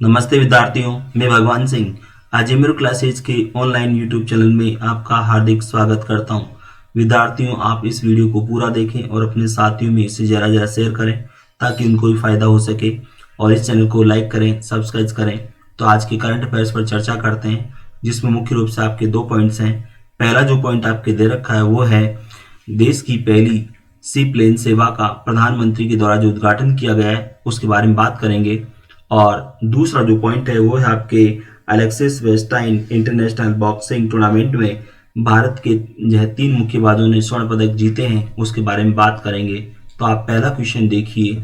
नमस्ते विद्यार्थियों, मैं भगवान सिंह आज एमरू क्लासेज के ऑनलाइन यूट्यूब चैनल में आपका हार्दिक स्वागत करता हूं। विद्यार्थियों, आप इस वीडियो को पूरा देखें और अपने साथियों में इसे ज़रा ज़रा शेयर करें ताकि उनको भी फायदा हो सके, और इस चैनल को लाइक करें, सब्सक्राइब करें। तो आज के करंट अफेयर्स पर चर्चा करते हैं, जिसमें मुख्य रूप से आपके दो पॉइंट्स हैं। पहला जो पॉइंट आपके दे रखा है वो है देश की पहली सी प्लेन सेवा का प्रधानमंत्री के द्वारा जो उद्घाटन किया गया है उसके बारे में बात करेंगे। और दूसरा जो पॉइंट है वो है आपके अलेक्सिस वेस्टाइन इंटरनेशनल बॉक्सिंग टूर्नामेंट में भारत के जो है 3 मुक्केबाजों ने स्वर्ण पदक जीते हैं उसके बारे में बात करेंगे। तो आप पहला क्वेश्चन देखिए।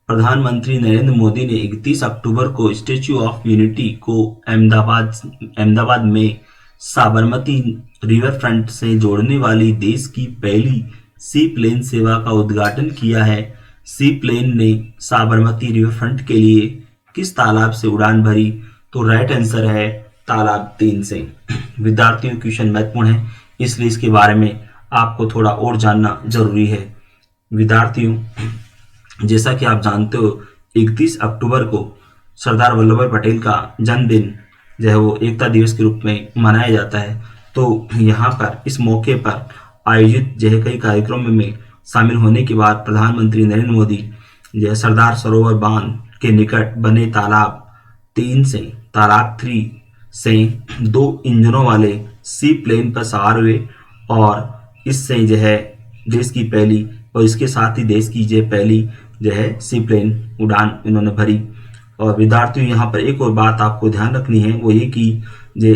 प्रधानमंत्री नरेंद्र मोदी ने 31 अक्टूबर को स्टेच्यू ऑफ यूनिटी को अहमदाबाद में साबरमती रिवर फ्रंट से जोड़ने वाली देश की पहली सी प्लेन सेवा का उद्घाटन किया है। सी प्लेन ने साबरमती रिवर फ्रंट के लिए किस तालाब से उड़ान भरी? तो राइट आंसर है तालाब 3 से। विद्यार्थियों, क्वेश्चन महत्वपूर्ण है, इसलिए इसके बारे में आपको थोड़ा और जानना जरूरी है। विद्यार्थियों, जैसा कि आप जानते हो 31 अक्टूबर को सरदार वल्लभ भाई पटेल का जन्मदिन जो है वो एकता दिवस के रूप में मनाया जाता है। तो यहाँ पर इस मौके पर आयोजित जो है कई कार्यक्रमों में शामिल होने के बाद प्रधानमंत्री नरेंद्र मोदी जो है सरदार सरोवर बांध के निकट बने तालाब 3 से 2 इंजनों वाले सी प्लेन पर सवार हुए, और इससे जो है देश की पहली और इसके साथ ही देश की जो पहली जो है सी प्लेन उड़ान इन्होंने भरी। और विद्यार्थियों, यहाँ पर एक और बात आपको ध्यान रखनी है, वो ये कि जो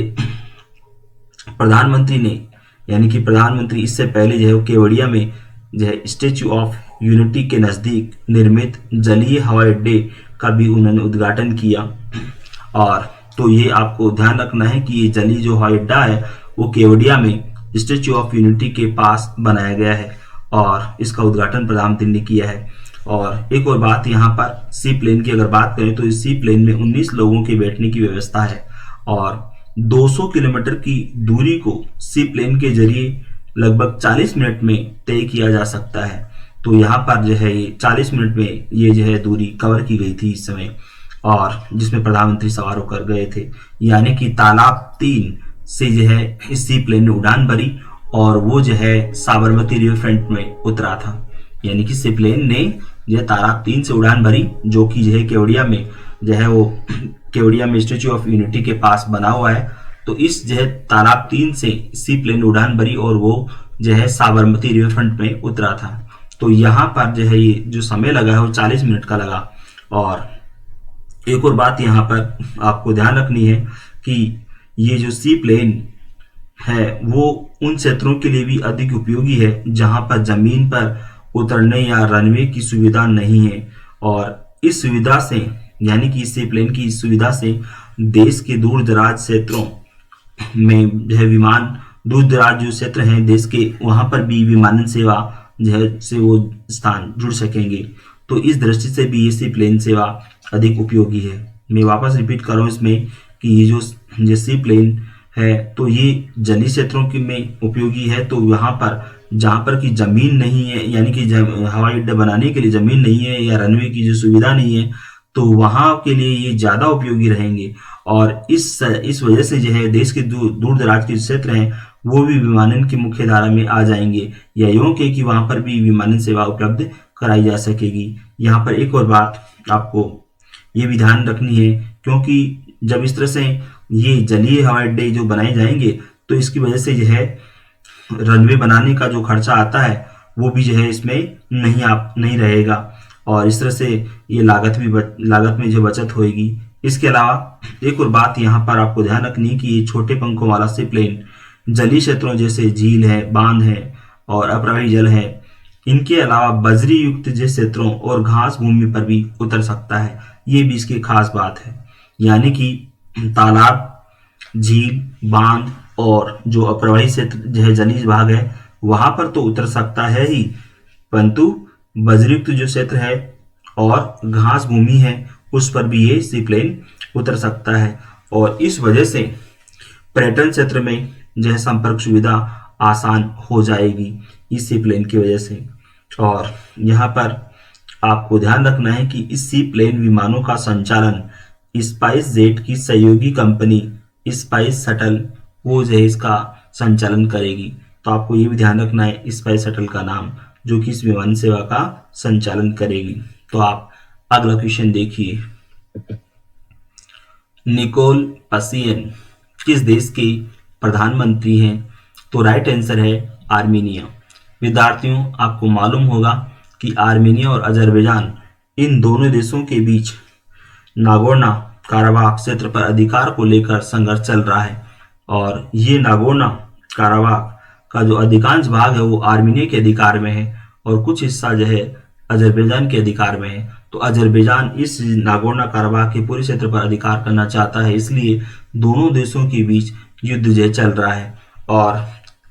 प्रधानमंत्री ने यानी कि प्रधानमंत्री इससे पहले जो है केवड़िया में जो है स्टेच्यू ऑफ यूनिटी के नज़दीक निर्मित जलीय हवाई अड्डे का भी उन्होंने उद्घाटन किया। और तो ये आपको ध्यान रखना है कि ये जलीय जो हवाई अड्डा है वो केवड़िया में स्टेच्यू ऑफ यूनिटी के पास बनाया गया है, और इसका उद्घाटन प्रधानमंत्री ने किया है। और एक और बात, यहाँ पर सी प्लेन की अगर बात करें तो इस सी प्लेन में 19 लोगों के बैठने की व्यवस्था है, और 200 किलोमीटर की दूरी को सी प्लेन के जरिए लगभग 40 मिनट में तय किया जा सकता है। तो यहाँ पर जो है ये 40 मिनट में ये जो है दूरी कवर की गई थी इस समय, और जिसमें प्रधानमंत्री सवार होकर गए थे। यानी कि तालाब 3 से जो है इस सी प्लेन ने उड़ान भरी, और वो जो है साबरमती रिवर फ्रंट में उतरा था। यानी कि सी प्लेन ने जो है तालाब 3 से उड़ान भरी, जो कि जो है केवड़िया में जो है वो केवड़िया में स्टेच्यू ऑफ यूनिटी के पास बना हुआ है। तो इस जो है तालाब 3 से सी प्लेन उड़ान भरी और वो जो है साबरमती रिवर फ्रंट में उतरा था। तो यहाँ पर जो है ये जो समय लगा है वो 40 मिनट का लगा। और एक और बात यहाँ पर आपको ध्यान रखनी है कि ये जो सी प्लेन है वो उन क्षेत्रों के लिए भी अधिक उपयोगी है जहाँ पर जमीन पर उतरने या रनवे की सुविधा नहीं है। और इस सुविधा से यानी कि सी प्लेन की इस सुविधा से देश के दूर दराज क्षेत्रों में जो है दूर दराज जो क्षेत्र हैं देश के, वहां पर भी विमानन सेवा जो है से वो स्थान जुड़ सकेंगे। तो इस दृष्टि से भी ये सी प्लेन सेवा अधिक उपयोगी है। मैं वापस रिपीट कर रहा हूँ इसमें कि ये जो सी प्लेन है तो ये जलीय क्षेत्रों के में उपयोगी है। तो यहाँ पर जहाँ पर की जमीन नहीं है, यानी कि हवाई अड्डा बनाने के लिए जमीन नहीं है या रनवे की जो सुविधा नहीं है, तो वहां के लिए ये ज्यादा उपयोगी रहेंगे। और इस वजह से जो है देश के दूर दराज के क्षेत्र हैं वो भी विमानन की मुख्य धारा में आ जाएंगे, या यूं के कि वहां पर भी विमानन सेवा उपलब्ध कराई जा सकेगी। यहाँ पर एक और बात आपको ये भी ध्यान रखनी है, क्योंकि जब इस तरह से ये जलीय हवाई अड्डे जो बनाए जाएंगे तो इसकी वजह से जो है रनवे बनाने का जो खर्चा आता है वो भी जो है इसमें नहीं रहेगा, और इस तरह से ये लागत में जो बचत होगी। इसके अलावा एक और बात यहाँ पर आपको ध्यान रखनी है कि ये छोटे पंखों वाला सी प्लेन जलीय क्षेत्रों जैसे झील है, बांध है और अप्रवाही जल है, इनके अलावा बजरी युक्त जैसे क्षेत्रों और घास भूमि पर भी उतर सकता है। ये भी इसकी खास बात है। यानी कि तालाब, झील, बांध और जो अप्रवाही क्षेत्र जो है जलीय भाग है वहां पर तो उतर सकता है ही, परंतु बजरीयुक्त जो क्षेत्र है और घास भूमि है उस पर भी ये सी प्लेन उतर सकता है। और इस वजह से पर्यटन क्षेत्र में जो है संपर्क सुविधा आसान हो जाएगी इस सी प्लेन की वजह से। और यहाँ पर आपको ध्यान रखना है कि इस सी प्लेन विमानों का संचालन स्पाइस जेट की सहयोगी कंपनी स्पाइस शटल वो जो है इसका संचालन करेगी। तो आपको ये भी ध्यान रखना है स्पाइस शटल का नाम, जो कि इस विमान सेवा का संचालन करेगी। तो आप अगला क्वेश्चन देखिए। निकोल पसियन किस देश के प्रधानमंत्री हैं? तो राइट आंसर है आर्मीनिया। विद्यार्थियों, आपको मालूम होगा कि आर्मीनिया और अजरबैजान इन दोनों देशों के बीच नागोर्नो काराबाख क्षेत्र पर अधिकार को लेकर संघर्ष चल रहा है, और ये नागोर्नो काराबाख का जो अधिकांश भाग है वो आर्मीनिया के अधिकार में है और कुछ हिस्सा जो है अजरबैजान के अधिकार में है। तो अजरबैजान इस नागोर्नो काराबाख के पूरे क्षेत्र पर अधिकार करना चाहता है, इसलिए दोनों देशों के बीच युद्ध जो चल रहा है। और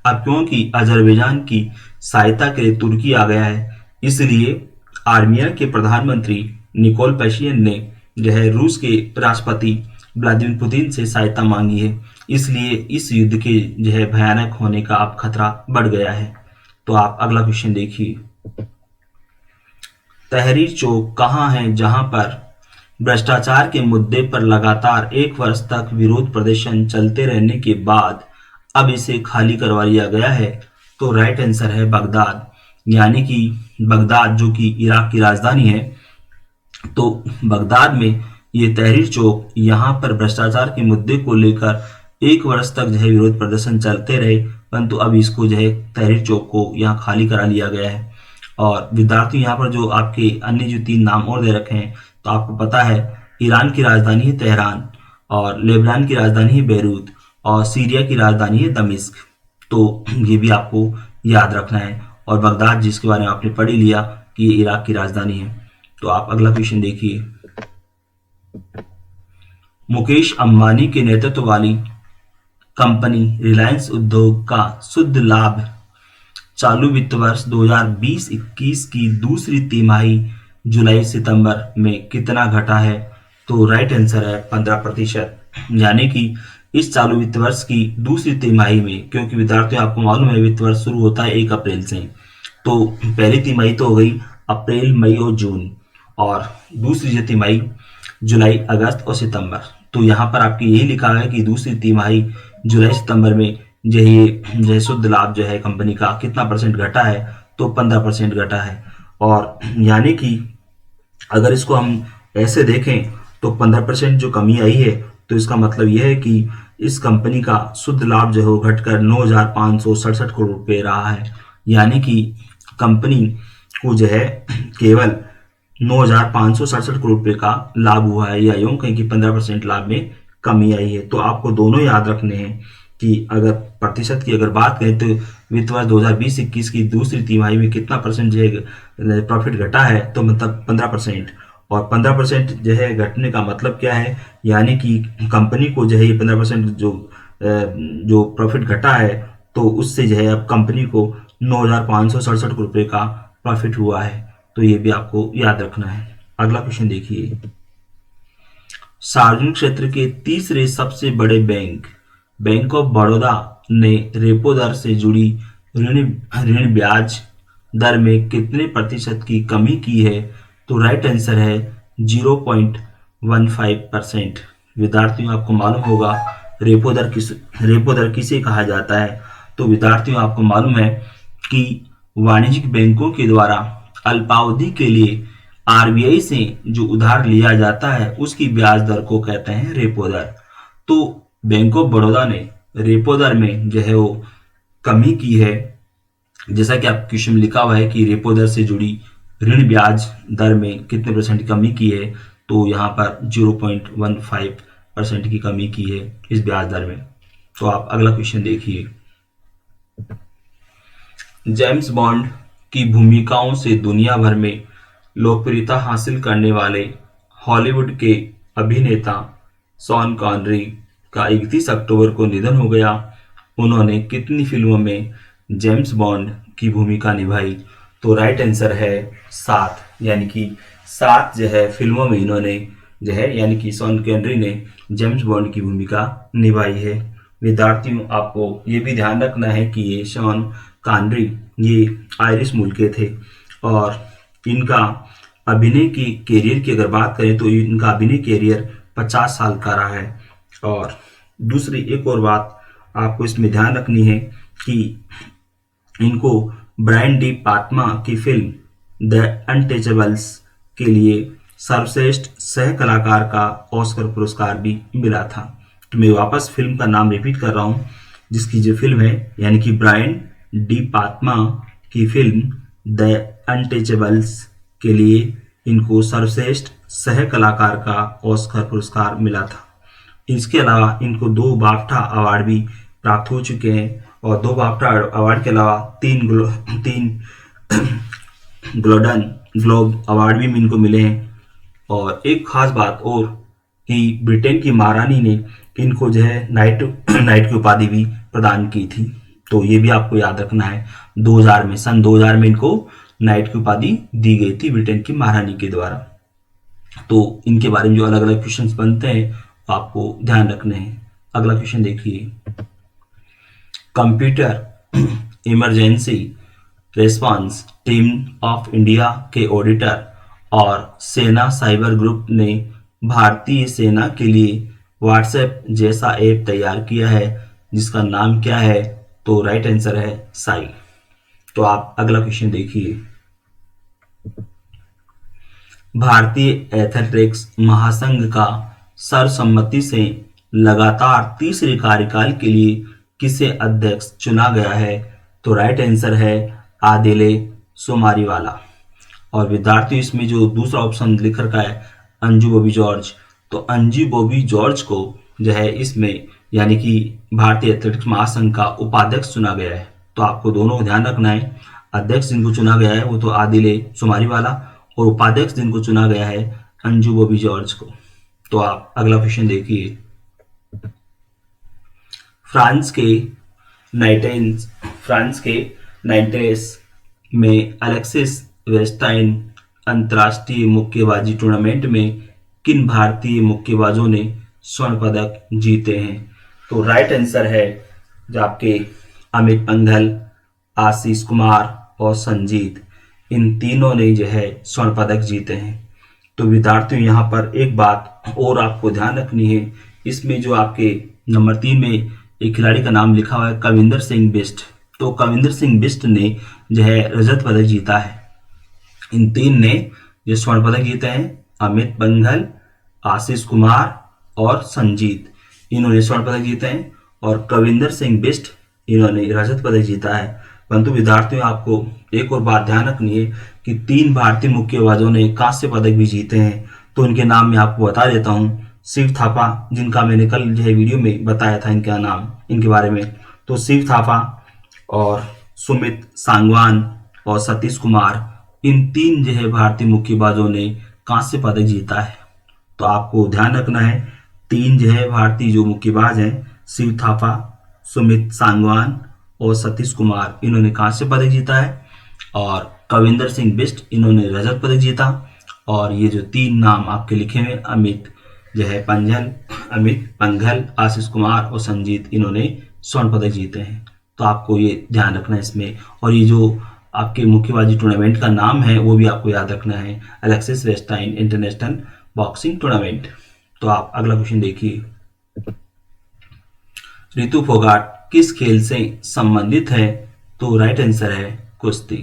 अब क्योंकि अजरबैजान की सहायता के लिए तुर्की आ गया है, इसलिए आर्मीनिया के प्रधानमंत्री निकोल पैशियन ने जो है रूस के राष्ट्रपति व्लादिमीर पुतिन से सहायता मांगी है, इसलिए इस युद्ध के जो है भयानक होने का अब खतरा बढ़ गया है। तो आप अगला क्वेश्चन देखिए। तहरीर चौक कहाँ है जहां पर भ्रष्टाचार के मुद्दे पर लगातार 1 वर्ष तक विरोध प्रदर्शन चलते रहने के बाद अब इसे खाली करवा लिया गया है? तो राइट आंसर है बगदाद, यानी कि बगदाद जो कि इराक की राजधानी है। तो बगदाद में ये तहरीर चौक, यहाँ पर भ्रष्टाचार के मुद्दे को लेकर 1 वर्ष तक जो है विरोध प्रदर्शन चलते रहे, परंतु अब इसको जो है तहरीर चौक को यहाँ खाली करा लिया गया है। और विद्यार्थी यहाँ पर जो आपके अन्य जो 3 नाम और दे रखे हैं, तो आपको पता है ईरान की राजधानी है तेहरान, और लेबनान की राजधानी है बेरूत, और सीरिया की राजधानी है दमिश्क। तो ये भी आपको याद रखना है। और बगदाद जिसके बारे में आपने पढ़ ही लिया कि ये इराक की राजधानी है। तो आप अगला क्वेश्चन देखिए। मुकेश अंबानी के नेतृत्व वाली कंपनी रिलायंस उद्योग का शुद्ध लाभ चालू वित्त वर्ष 2020-21 की दूसरी तिमाही जुलाई सितंबर में कितना घटा है? तो राइट आंसर है 15%, यानी कि इस चालू वित्त वर्ष की दूसरी तिमाही में, क्योंकि विद्यार्थियों आपको मालूम है वित्त वर्ष शुरू होता है 1 अप्रैल से, तो पहली तिमाही तो हो गई अप्रैल, मई और जून, और दूसरी जो तिमाही जुलाई, अगस्त और सितंबर। तो यहाँ पर आपकी यही लिखा है कि दूसरी तिमाही जुलाई सितंबर में जो शुद्ध लाभ जो है कंपनी का कितना परसेंट घटा है? तो 15% घटा है। और यानी कि अगर इसको हम ऐसे देखें तो 15% जो कमी आई है, तो इसका मतलब यह है कि इस कंपनी का शुद्ध लाभ जो है वो घटकर 9,567 करोड़ रुपए रहा है, यानी कि कंपनी को जो है केवल 9,567 करोड़ रुपए का लाभ हुआ है, या यूं कहीं कि 15% लाभ में कमी आई है। तो आपको दोनों याद रखने हैं कि अगर प्रतिशत की अगर बात करें तो वित्त वर्ष 2020-21 की दूसरी तिमाही में कितना परसेंट जो है प्रॉफिट घटा है, तो मतलब 15%। और 15% जो है घटने का मतलब क्या है, यानी कि कंपनी को जो है ये 15% जो प्रॉफिट घटा है, तो उससे जो है अब कंपनी को 9,567 करोड़ रुपये का प्रॉफिट हुआ है। तो ये भी आपको याद रखना है। अगला क्वेश्चन देखिए। सार्वजनिक क्षेत्र के तीसरे सबसे बड़े बैंक ऑफ बड़ौदा ने रेपो दर से जुड़ी ऋण ब्याज दर में कितने प्रतिशत की कमी की है? तो राइट आंसर है 0.15%। विद्यार्थियों आपको मालूम होगा रेपो दर किसे कहा जाता है? तो विद्यार्थियों आपको मालूम है कि वाणिज्यिक बैंकों के द्वारा अल्पावधि के लिए आरबीआई से जो उधार लिया जाता है उसकी ब्याज दर को कहते हैं रेपो दर। तो बैंक ऑफ बड़ौदा ने रेपो दर में जो है वो कमी की है, जैसा कि आप क्वेश्चन में लिखा हुआ है कि रेपो दर से जुड़ी ऋण ब्याज दर में कितने परसेंट कमी की है, तो यहाँ पर 0.15% की कमी की है इस ब्याज दर में। तो आप अगला क्वेश्चन देखिए। जेम्स बॉन्ड की भूमिकाओं से दुनिया भर में लोकप्रियता हासिल करने वाले हॉलीवुड के अभिनेता शॉन कॉनरी का 31 अक्टूबर को निधन हो गया। उन्होंने कितनी फिल्मों में जेम्स बॉन्ड की भूमिका निभाई? तो राइट आंसर है 7, यानी कि 7 जो है फिल्मों में इन्होंने जो है यानी कि शॉन कॉनरी ने जेम्स बॉन्ड की भूमिका निभाई है। विद्यार्थियों आपको ये भी ध्यान रखना है कि ये शॉन कॉनरी ये आयरिश मूल के थे और इनका अभिनय की कैरियर की अगर बात करें तो इनका अभिनय कैरियर 50 साल का रहा है। और दूसरी एक और बात आपको इसमें ध्यान रखनी है कि इनको ब्रायन डी पाल्मा की फिल्म द अनटचेबल्स के लिए सर्वश्रेष्ठ सह कलाकार का ऑस्कर पुरस्कार भी मिला था। तो मैं वापस फिल्म का नाम रिपीट कर रहा हूँ, जिसकी जो फिल्म है यानी कि ब्रायन डी पाल्मा की फिल्म द अनटचेबल्स के लिए इनको सर्वश्रेष्ठ सह कलाकार का ऑस्कर पुरस्कार मिला था। इसके अलावा इनको 2 बाफ्टा अवार्ड भी प्राप्त हो चुके हैं और 2 बाफ्टा अवार्ड के अलावा 3 गोल्डन ग्लोब अवार्ड भी इनको मिले हैं। और एक खास बात और कि ब्रिटेन की महारानी ने इनको जो है नाइट की उपाधि भी प्रदान की थी। तो ये भी आपको याद रखना है। 2000 में सन 2000 में इनको नाइट की उपाधि दी गई थी ब्रिटेन की महारानी के द्वारा। तो इनके बारे में जो अलग अलग क्वेश्चंस बनते हैं आपको ध्यान रखने हैं। अगला क्वेश्चन देखिए, computer emergency response team of India के ऑडिटर और सेना साइबर ग्रुप ने भारतीय सेना के लिए व्हाट्सएप जैसा ऐप तैयार किया है जिसका नाम क्या है? तो राइट आंसर है साई। तो आप अगला क्वेश्चन देखिए, भारतीय एथलेटिक्स महासंघ का सर्वसम्मति से लगातार तीसरे कार्यकाल के लिए किसे अध्यक्ष चुना गया है? तो राइट आंसर है आदिले सोमारीवाला। और विद्यार्थी इसमें जो दूसरा ऑप्शन लिख रखा है अंजू बॉबी जॉर्ज, तो अंजू बॉबी जॉर्ज को जो है इसमें यानी कि भारतीय एथलेटिक्स महासंघ का उपाध्यक्ष चुना गया है। तो आपको दोनों को ध्यान रखना है, अध्यक्ष जिनको चुना गया है वो तो आदिले सोमारीवाला और उपाध्यक्ष जिनको चुना गया है अंजू बॉबी जॉर्ज को। तो आप अगला क्वेश्चन देखिए, फ्रांस के नाइटेस में अलेक्सिस वेस्टाइन अंतर्राष्ट्रीय मुक्केबाजी टूर्नामेंट में किन भारतीय मुक्केबाजों ने स्वर्ण पदक जीते हैं? तो राइट आंसर है जो आपके अमित पंघल, आशीष कुमार और संजीत, इन तीनों ने जो है स्वर्ण पदक जीते हैं। तो विद्यार्थियों यहाँ पर एक बात और आपको ध्यान रखनी है, इसमें जो आपके नंबर 3 में एक खिलाड़ी का नाम लिखा हुआ है कविंदर सिंह बिष्ट, तो कविंदर सिंह बिष्ट ने जो है रजत पदक जीता है। इन 3 ने जो स्वर्ण पदक जीते हैं अमित पंघल, आशीष कुमार और संजीत, इन्होंने स्वर्ण पदक जीते हैं और कविंदर सिंह बिष्ट इन्होंने रजत पदक जीता है। परंतु विद्यार्थियों आपको एक और बात ध्यान रखनी है कि 3 भारतीय मुक्केबाजों ने कांस्य पदक भी जीते हैं। तो इनके नाम मैं आपको बता देता हूँ। शिव थापा, जिनका मैंने कल जो है वीडियो में बताया था इनका नाम, इनके बारे में, तो शिव थापा और सुमित सांगवान और सतीश कुमार, इन 3 जो है भारतीय मुक्केबाजों ने कांस्य पदक जीता है। तो आपको ध्यान रखना है 3 जो है भारतीय जो मुक्केबाज हैं शिव थापा, सुमित सांगवान और सतीश कुमार, इन्होंने कांस्य पदक जीता है और कविंदर सिंह बिष्ट इन्होंने रजत पदक जीता। और ये जो 3 नाम आपके लिखे हुए अमित पंघल, आशीष कुमार और संजीत, इन्होंने स्वर्ण पदक जीते हैं। तो आपको ये ध्यान रखना है इसमें। और ये जो आपके मुक्केबाजी टूर्नामेंट का नाम है वो भी आपको याद रखना है, अलेक्सिस वेस्टाइन इंटरनेशनल बॉक्सिंग टूर्नामेंट। तो आप अगला क्वेश्चन देखिए, रितु फोगाट किस खेल से संबंधित है? तो राइट आंसर है कुश्ती।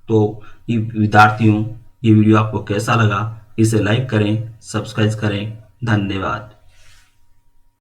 तो ये विद्यार्थियों, ये वीडियो आपको कैसा लगा? इसे लाइक करें, सब्सक्राइब करें। धन्यवाद।